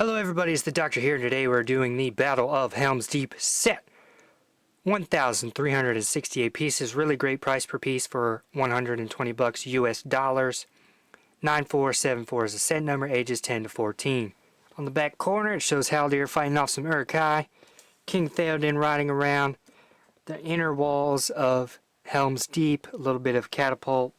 Hello everybody, it's the Doctor here, and today we're doing the Battle of Helm's Deep set. 1,368 pieces, really great price per piece for 120 bucks US dollars. 9474 is the set number, ages 10 to 14. On the back corner it shows Haldir fighting off some Uruk-hai, King Theoden riding around, the inner walls of Helm's Deep, a little bit of catapult.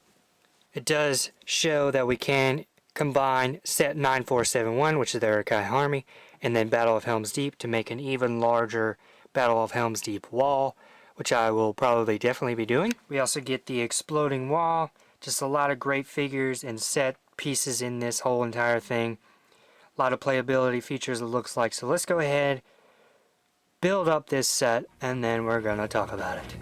It does show that we can combine set 9471, which is the Uruk-hai army, and then Battle of Helm's Deep to make an even larger Battle of Helm's Deep wall, which I will probably definitely be doing. We also get the exploding wall, just a lot of great figures and set pieces in this whole entire thing. A lot of playability features it looks like, so let's go ahead, build up this set, and then we're going to talk about it.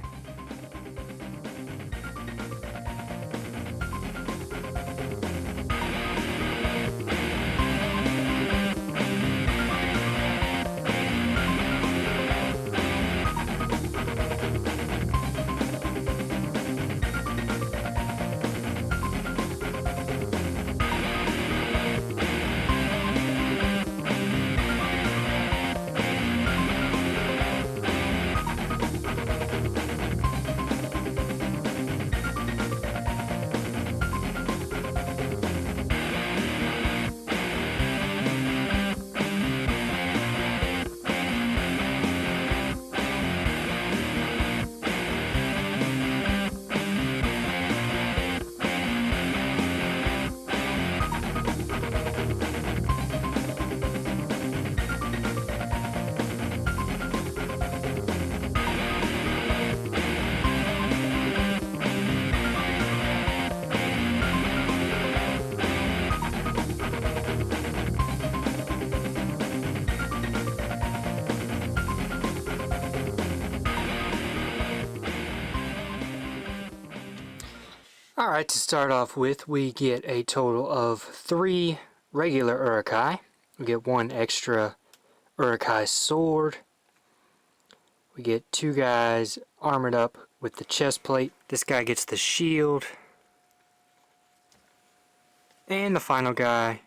Alright, to start off with, we get a total of 3 regular Uruk-hai. We get 1 extra Uruk-hai sword. We get 2 guys armored up with the chest plate. This guy gets the shield. And the final guy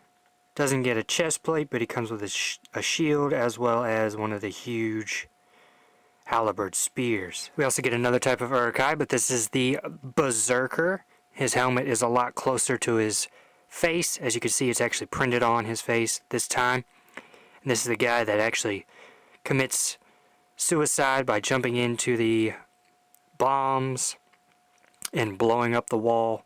doesn't get a chest plate, but he comes with a shield as well as one of the huge halberd spears. We also get another type of Uruk-hai, but this is the Berserker. His helmet is a lot closer to his face. As you can see, it's actually printed on his face this time. And this is the guy that actually commits suicide by jumping into the bombs and blowing up the wall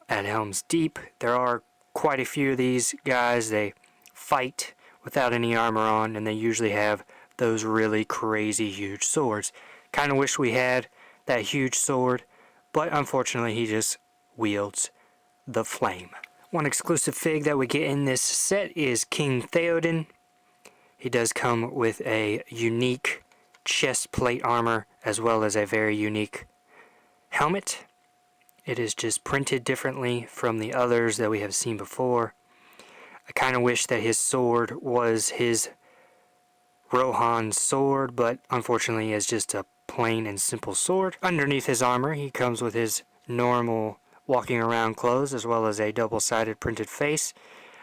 at Helm's Deep. There are quite a few of these guys. They fight without any armor on, and they usually have those really crazy huge swords. Kind of wish we had that huge sword, but unfortunately he just wields the flame. One exclusive fig that we get in this set is King Theoden. He does come with a unique chest plate armor as well as a very unique helmet. It is just printed differently from the others that we have seen before. I kind of wish that his sword was his Rohan's sword, but unfortunately it's just a plain and simple sword. Underneath his armor he comes with his normal walking around clothes as well as a double-sided printed face.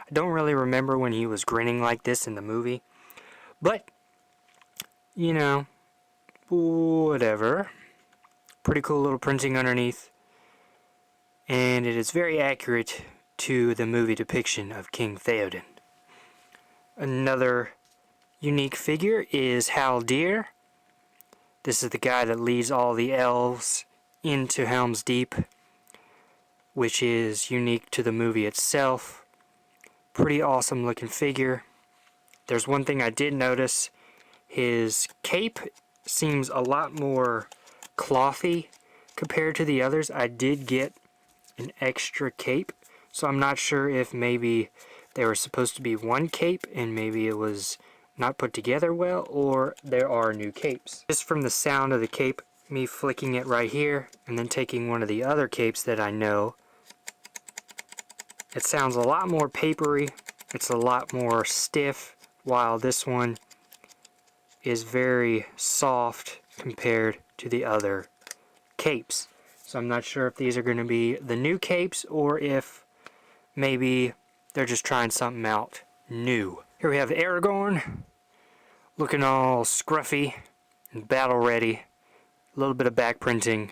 I don't really remember when he was grinning like this in the movie, but you know, whatever. Pretty cool little printing underneath, and it is very accurate to the movie depiction of King Theoden. Another unique figure is Haldir. This is the guy that leads all the elves into Helm's Deep, which is unique to the movie itself. Pretty awesome looking figure. There's one thing I did notice. His cape seems a lot more clothy compared to the others. I did get an extra cape, so I'm not sure if maybe they were supposed to be one cape and maybe it was not put together well, or there are new capes. Just from the sound of the cape, me flicking it right here and then taking one of the other capes that I know, it sounds a lot more papery, it's a lot more stiff, while this one is very soft compared to the other capes. So I'm not sure if these are going to be the new capes or if maybe they're just trying something out new. Here we have Aragorn, looking all scruffy and battle ready. A little bit of back printing,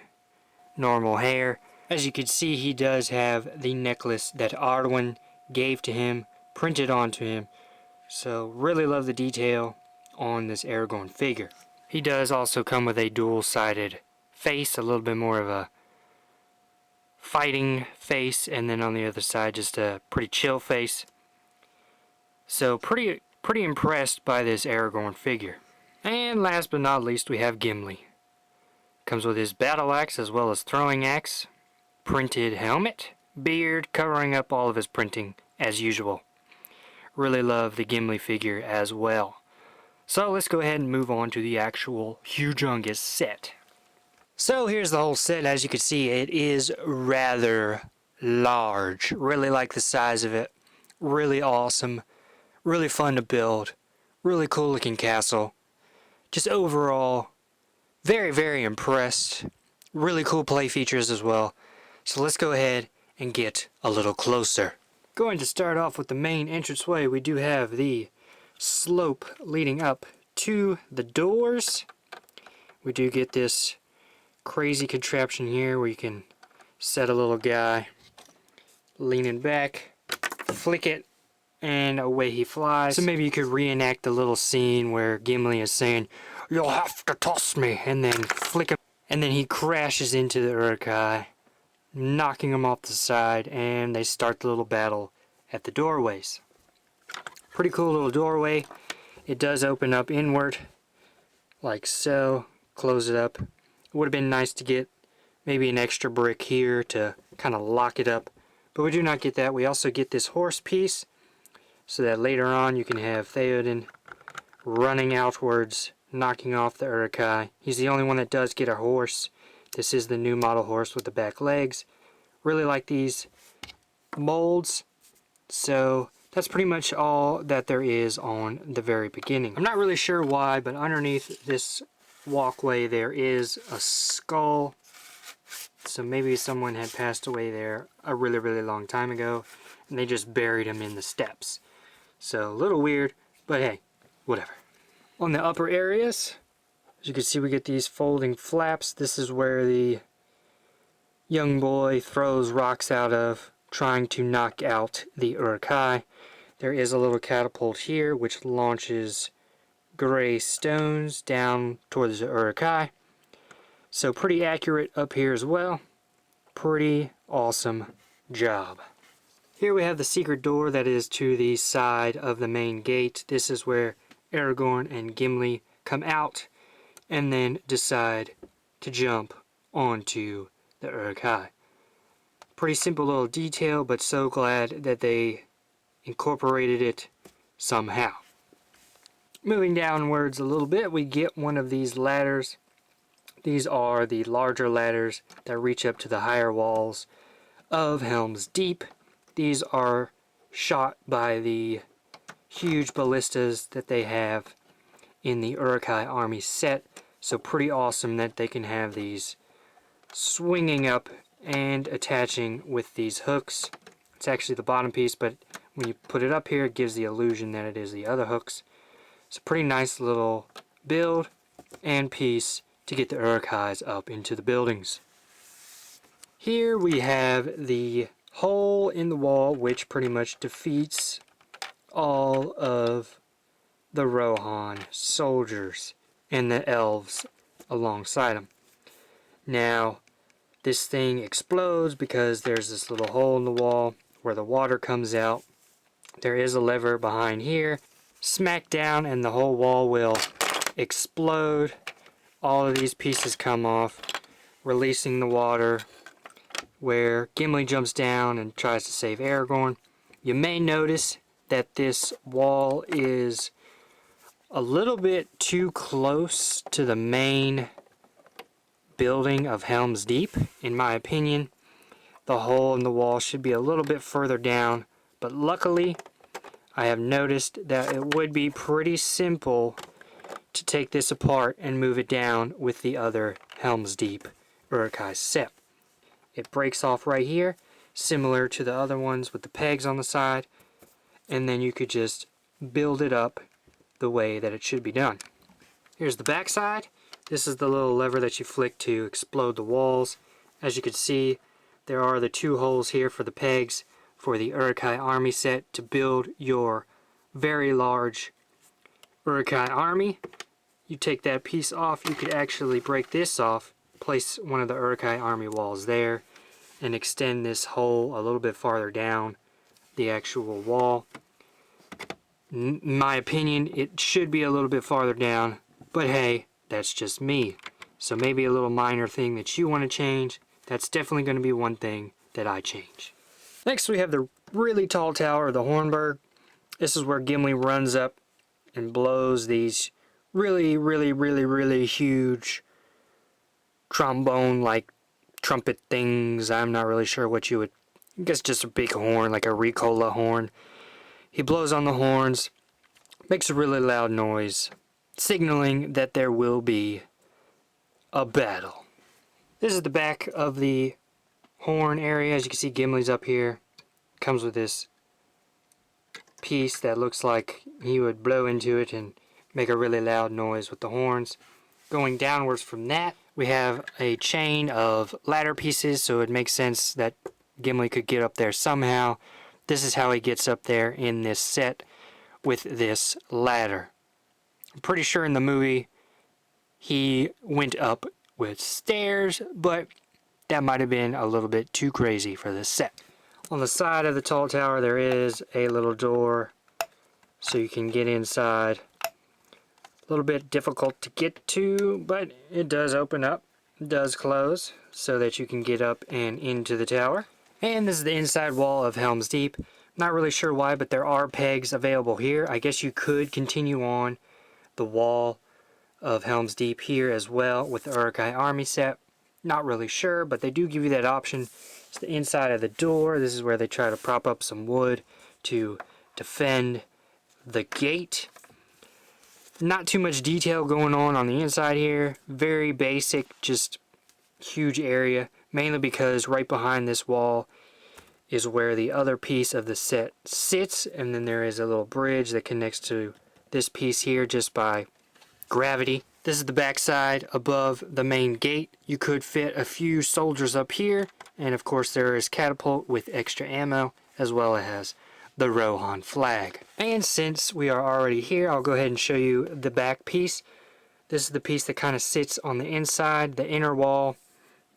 normal hair. As you can see, he does have the necklace that Arwen gave to him, printed onto him. So really love the detail on this Aragorn figure. He does also come with a dual-sided face, a little bit more of a fighting face, and then on the other side just a pretty chill face. So pretty impressed by this Aragorn figure. And last but not least, we have Gimli. Comes with his battle axe as well as throwing axe, printed helmet, beard, covering up all of his printing as usual. Really love the Gimli figure as well. So let's go ahead and move on to the actual humongous set. So here's the whole set. As you can see, it is rather large. Really like the size of it. Really awesome. Really fun to build. Really cool looking castle. Just overall, very, very impressed. Really cool play features as well. So let's go ahead and get a little closer. Going to start off with the main entranceway. We do have the slope leading up to the doors. We do get this crazy contraption here where you can set a little guy leaning back, flick it, and away he flies. So maybe you could reenact the little scene where Gimli is saying, "You'll have to toss me," and then flick him, and then he crashes into the Uruk-hai, knocking him off the side, and they start the little battle at the doorways. Pretty cool little doorway. It does open up inward, like so. Close it up. It would have been nice to get maybe an extra brick here to kind of lock it up, but we do not get that. We also get this horse piece, so that later on you can have Theoden running outwards, knocking off the Uruk-hai. He's the only one that does get a horse. This is the new model horse with the back legs. Really like these molds. So that's pretty much all that there is on the very beginning. I'm not really sure why, but underneath this walkway there is a skull. So maybe someone had passed away there a really, really long time ago, and they just buried him in the steps. So a little weird, but hey, whatever. On the upper areas, as you can see, we get these folding flaps. This is where the young boy throws rocks out of, trying to knock out the Uruk-hai. There is a little catapult here which launches gray stones down towards the Uruk-hai. So pretty accurate up here as well. Pretty awesome job. Here we have the secret door that is to the side of the main gate. This is where Aragorn and Gimli come out and then decide to jump onto the Uruk-hai. Pretty simple little detail, but so glad that they incorporated it somehow. Moving downwards a little bit, we get one of these ladders. These are the larger ladders that reach up to the higher walls of Helm's Deep. These are shot by the huge ballistas that they have in the Uruk-hai army set. So pretty awesome that they can have these swinging up and attaching with these hooks. It's actually the bottom piece, but when you put it up here, it gives the illusion that it is the other hooks. It's a pretty nice little build and piece to get the Uruk-hais up into the buildings. Here we have the hole in the wall, which pretty much defeats all of the Rohan soldiers and the elves alongside them. Now, this thing explodes because there's this little hole in the wall where the water comes out. There is a lever behind here. Smack down and the whole wall will explode. All of these pieces come off, releasing the water, where Gimli jumps down and tries to save Aragorn. You may notice that this wall is a little bit too close to the main building of Helm's Deep. In my opinion, the hole in the wall should be a little bit further down, but luckily I have noticed that it would be pretty simple to take this apart and move it down with the other Helm's Deep Uruk-hai set. It breaks off right here, similar to the other ones with the pegs on the side, and then you could just build it up the way that it should be done. Here's the back side. This is the little lever that you flick to explode the walls. As you can see, there are the 2 holes here for the pegs for the Uruk-hai army set to build your very large Uruk-hai army. You take that piece off, you could actually break this off, place one of the Uruk-hai army walls there, and extend this hole a little bit farther down the actual wall. In my opinion, it should be a little bit farther down, but hey, that's just me. So maybe a little minor thing that you want to change, that's definitely going to be one thing that I change. Next we have the really tall tower, the Hornburg. This is where Gimli runs up and blows these really huge trombone-like trumpet things. I'm not really sure what you would, I guess just a big horn, like a Ricola horn. He blows on the horns, makes a really loud noise, signaling that there will be a battle. This is the back of the horn area. As you can see, Gimli's up here. Comes with this piece that looks like he would blow into it and make a really loud noise with the horns. Going downwards from that, we have a chain of ladder pieces, so it makes sense that Gimli could get up there somehow. This is how he gets up there in this set with this ladder. I'm pretty sure in the movie he went up with stairs, but that might have been a little bit too crazy for this set. On the side of the tall tower there is a little door so you can get inside. A little bit difficult to get to, but it does open up, it does close, so that you can get up and into the tower. And this is the inside wall of Helm's Deep. Not really sure why, but there are pegs available here. I guess you could continue on the wall of Helm's Deep here as well with the Uruk-hai army set. Not really sure, but they do give you that option. It's the inside of the door. This is where they try to prop up some wood to defend the gate. Not too much detail going on the inside here. Very basic, just huge area. Mainly because right behind this wall is where the other piece of the set sits, and then there is a little bridge that connects to this piece here just by gravity. This is the back side above the main gate. You could fit a few soldiers up here, and of course there is catapult with extra ammo, as well as the Rohan flag. And since we are already here, I'll go ahead and show you the back piece. This is the piece that kind of sits on the inside, the inner wall.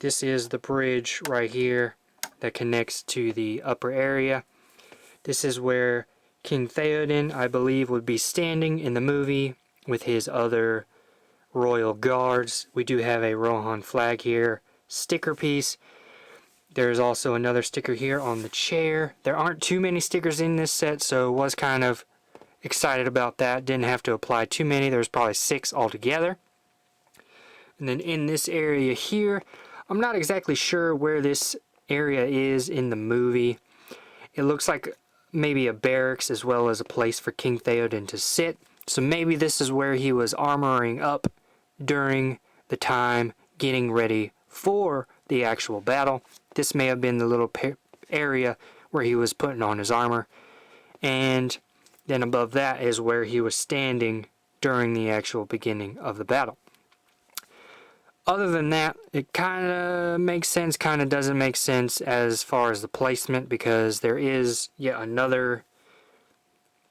This is the bridge right here that connects to the upper area. This is where King Theoden, I believe, would be standing in the movie with his other royal guards. We do have a Rohan flag here, sticker piece. There's also another sticker here on the chair. There aren't too many stickers in this set, so was kind of excited about that. Didn't have to apply too many. There's probably 6 altogether. And then in this area here, I'm not exactly sure where this area is in the movie. It looks like maybe a barracks as well as a place for King Theoden to sit. So maybe this is where he was armoring up during the time getting ready for the actual battle. This may have been the little area where he was putting on his armor. And then above that is where he was standing during the actual beginning of the battle. Other than that, it kind of makes sense, kind of doesn't make sense as far as the placement, because there is yet another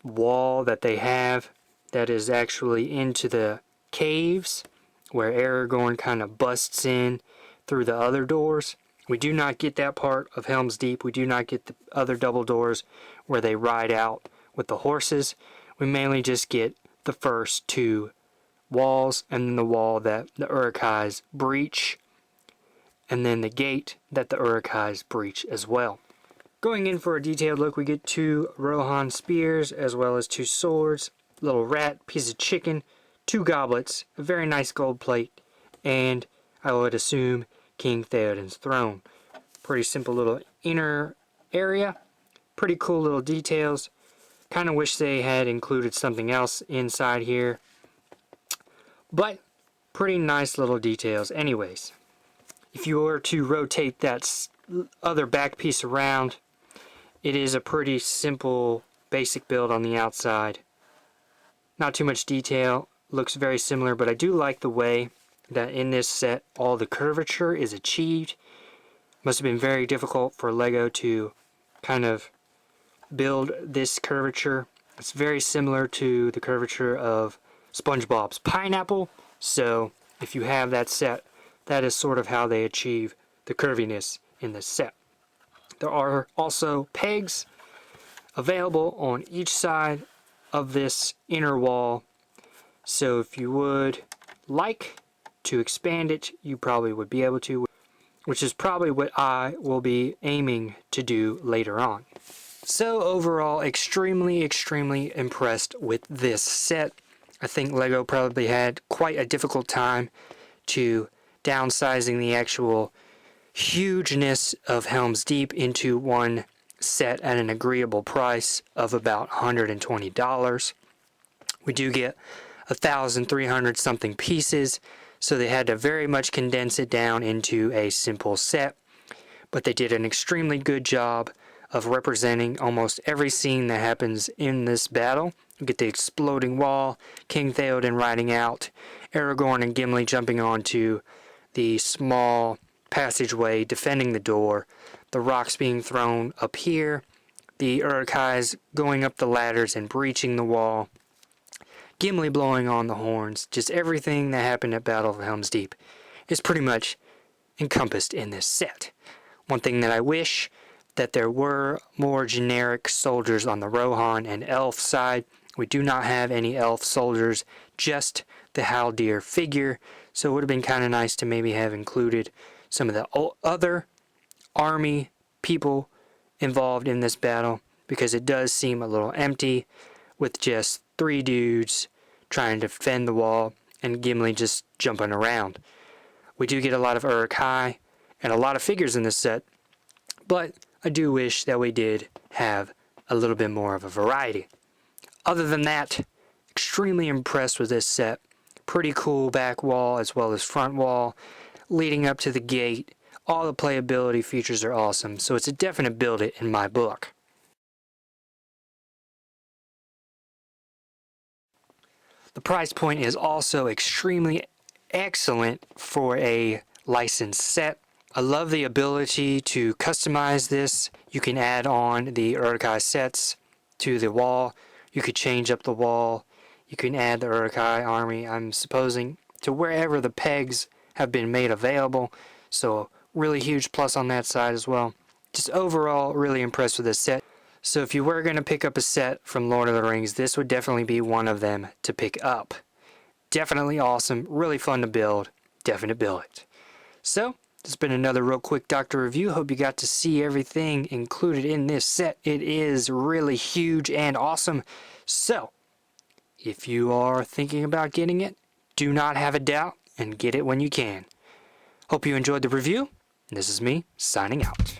wall that they have that is actually into the caves where Aragorn kind of busts in through the other doors. We do not get that part of Helm's Deep. We do not get the other double doors where they ride out with the horses. We mainly just get the first 2 walls, and then the wall that the Uruk-hais breach, and then the gate that the Uruk-hais breach as well. Going in for a detailed look, we get 2 Rohan spears as well as 2 swords, little rat, piece of chicken, 2 goblets, a very nice gold plate, and I would assume King Theoden's throne. Pretty simple little inner area, pretty cool little details. Kind of wish they had included something else inside here, but pretty nice little details anyways. If you were to rotate that other back piece around, it is a pretty simple basic build on the outside Not too much detail, looks very similar, but I do like the way that in this set all the curvature is achieved. Must have been very difficult for Lego to kind of build this curvature. It's very similar to the curvature of SpongeBob's pineapple, so if you have that set, that is sort of how they achieve the curviness in this set. There are also pegs available on each side of this inner wall, so if you would like to expand it, you probably would be able to, which is probably what I will be aiming to do later on. So overall, extremely impressed with this set. I think Lego probably had quite a difficult time to downsizing the actual hugeness of Helm's Deep into one set at an agreeable price of about $120. We do get 1,300 something pieces, so they had to very much condense it down into a simple set, but they did an extremely good job of representing almost every scene that happens in this battle. You get the exploding wall, King Theoden riding out, Aragorn and Gimli jumping onto the small passageway defending the door, the rocks being thrown up here, the Uruk-hais going up the ladders and breaching the wall, Gimli blowing on the horns. Just everything that happened at Battle of Helm's Deep is pretty much encompassed in this set. One thing that I wish that there were more generic soldiers on the Rohan and Elf side. We do not have any Elf soldiers, just the Haldir figure, so it would have been kind of nice to maybe have included some of the other army people involved in this battle, because it does seem a little empty with just 3 dudes trying to defend the wall and Gimli just jumping around. We do get a lot of Uruk-hai and a lot of figures in this set, but I do wish that we did have a little bit more of a variety. Other than that, extremely impressed with this set. Pretty cool back wall as well as front wall, leading up to the gate. All the playability features are awesome, so it's a definite build it in my book. The price point is also extremely excellent for a licensed set. I love the ability to customize this. You can add on the Uruk-hai sets to the wall. You could change up the wall. You can add the Uruk-hai army, I'm supposing, to wherever the pegs have been made available. So really huge plus on that side as well. Just overall really impressed with this set. So if you were going to pick up a set from Lord of the Rings, this would definitely be one of them to pick up. Definitely awesome, really fun to build. Definite build it. So this has been another real quick Doctor review. Hope you got to see everything included in this set. It is really huge and awesome. So, if you are thinking about getting it, do not have a doubt and get it when you can. Hope you enjoyed the review. This is me, signing out.